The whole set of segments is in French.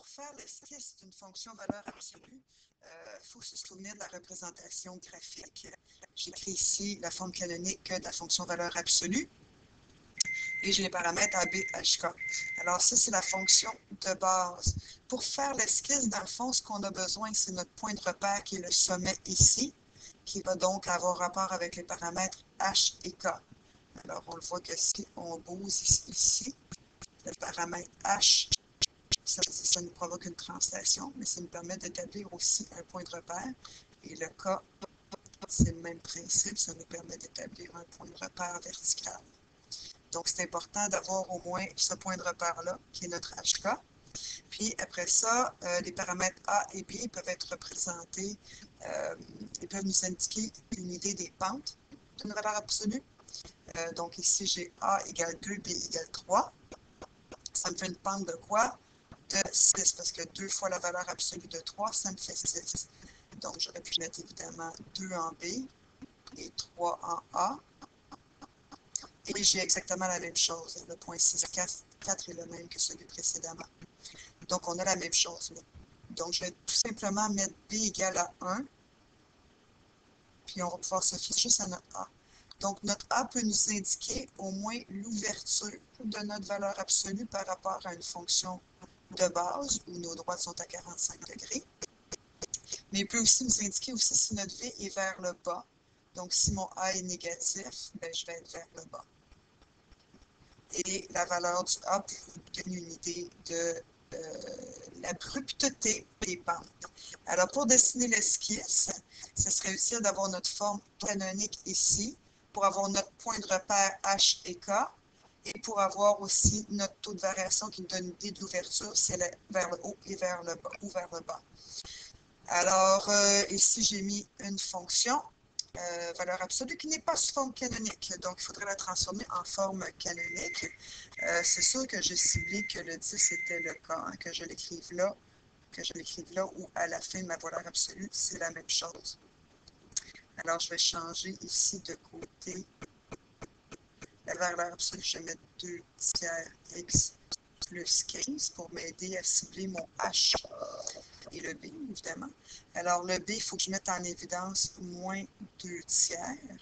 pour faire l'esquisse d'une fonction valeur absolue, il faut se souvenir de la représentation graphique. J'écris ici la forme canonique de la fonction valeur absolue et j'ai les paramètres AB, HK. Alors ça, c'est la fonction de base. Pour faire l'esquisse, dans le fond, ce qu'on a besoin, c'est notre point de repère qui est le sommet ici, qui va donc avoir rapport avec les paramètres H et K. Alors, on le voit que si on bouge ici, le paramètre H, ça nous provoque une translation, mais ça nous permet d'établir aussi un point de repère. Et le K, c'est le même principe, ça nous permet d'établir un point de repère vertical. Donc, c'est important d'avoir au moins ce point de repère-là, qui est notre HK. Puis, après ça, les paramètres A et B peuvent être représentés, ils peuvent nous indiquer une idée des pentes d'une valeur absolue. Donc, ici, j'ai A égale 2, B égale 3. Ça me fait une pente de quoi? De 6, parce que 2 fois la valeur absolue de 3, ça me fait 6. Donc, j'aurais pu mettre évidemment 2 en B et 3 en A. Et j'ai exactement la même chose. Le point 6, 4 est le même que celui précédemment. Donc, on a la même chose là. Donc, je vais tout simplement mettre B égale à 1. Puis, on va pouvoir se fier juste à notre A. Donc, notre A peut nous indiquer au moins l'ouverture de notre valeur absolue par rapport à une fonction de base où nos droites sont à 45 degrés. Mais il peut aussi nous indiquer aussi si notre V est vers le bas. Donc, si mon A est négatif, ben, je vais être vers le bas. Et la valeur du A peut vous donner une idée de l'abrupteté des pentes. Alors, pour dessiner l'esquisse, ce serait utile d'avoir notre forme canonique ici, pour avoir notre point de repère H et K, et pour avoir aussi notre taux de variation qui nous donne une idée de l'ouverture, si elle est vers le haut et vers le bas, ou vers le bas. Alors, ici, j'ai mis une fonction, valeur absolue, qui n'est pas sous forme canonique. Donc, il faudrait la transformer en forme canonique. C'est sûr que j'ai ciblé que le 10 était le cas, hein, que je l'écrive là, ou à la fin de ma valeur absolue, c'est la même chose. Alors, je vais changer ici de côté. La valeur absolue, je vais mettre 2 tiers x plus 15 pour m'aider à cibler mon H et le B, évidemment. Alors, le B, il faut que je mette en évidence moins 2 tiers.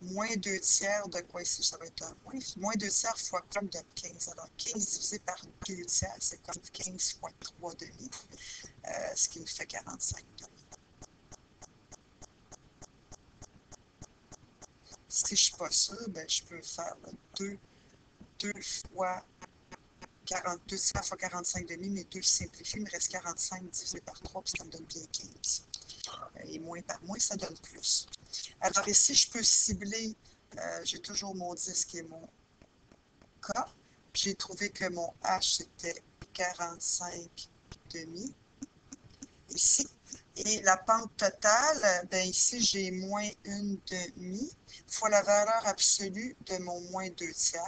Moins 2 tiers de quoi ici? Ça va être un moins. Moins 2 tiers fois quoi de 15? Alors, 15 divisé par 2 tiers, c'est comme 15 fois 3 demi, ce qui nous fait 45 demi. Si je ne suis pas sûre, ben, je peux faire 2 fois 42 tiers fois 45 demi, mais 2 simplifie, il me reste 45 divisé par 3, puis ça me donne bien 15. Et moins par moins, ça donne plus. Alors ici, je peux cibler, j'ai toujours mon 10 qui est mon K. J'ai trouvé que mon H, c'était 45 demi, ici. Et la pente totale, ben ici, j'ai moins 1 demi fois la valeur absolue de mon moins 2 tiers.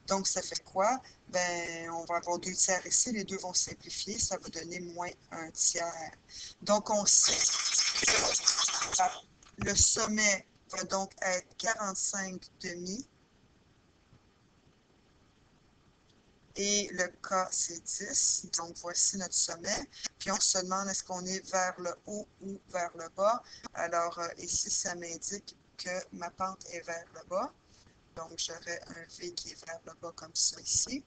Donc, ça fait quoi? Ben, on va avoir 2 tiers ici, les deux vont simplifier, ça va donner moins 1 tiers. Donc, on sait, le sommet va donc être 45 demi et le K, c'est 10. Donc, voici notre sommet. Puis, on se demande est-ce qu'on est vers le haut ou vers le bas. Alors, ici, ça m'indique que ma pente est vers le bas. Donc, j'aurai un V qui est vers le bas comme ça ici.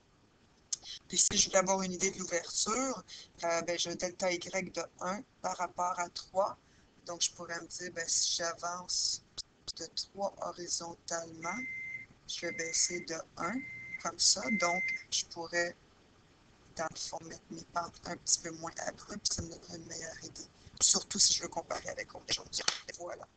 Puis, si je veux avoir une idée de l'ouverture, ben, j'ai un delta Y de 1 par rapport à 3. Donc, je pourrais me dire, ben, si j'avance de 3 horizontalement, je vais baisser de 1, comme ça. Donc, je pourrais, dans le fond, mettre mes pentes un petit peu moins abruptes. Ça me donnerait une meilleure idée. Surtout si je veux comparer avec autre chose. Voilà.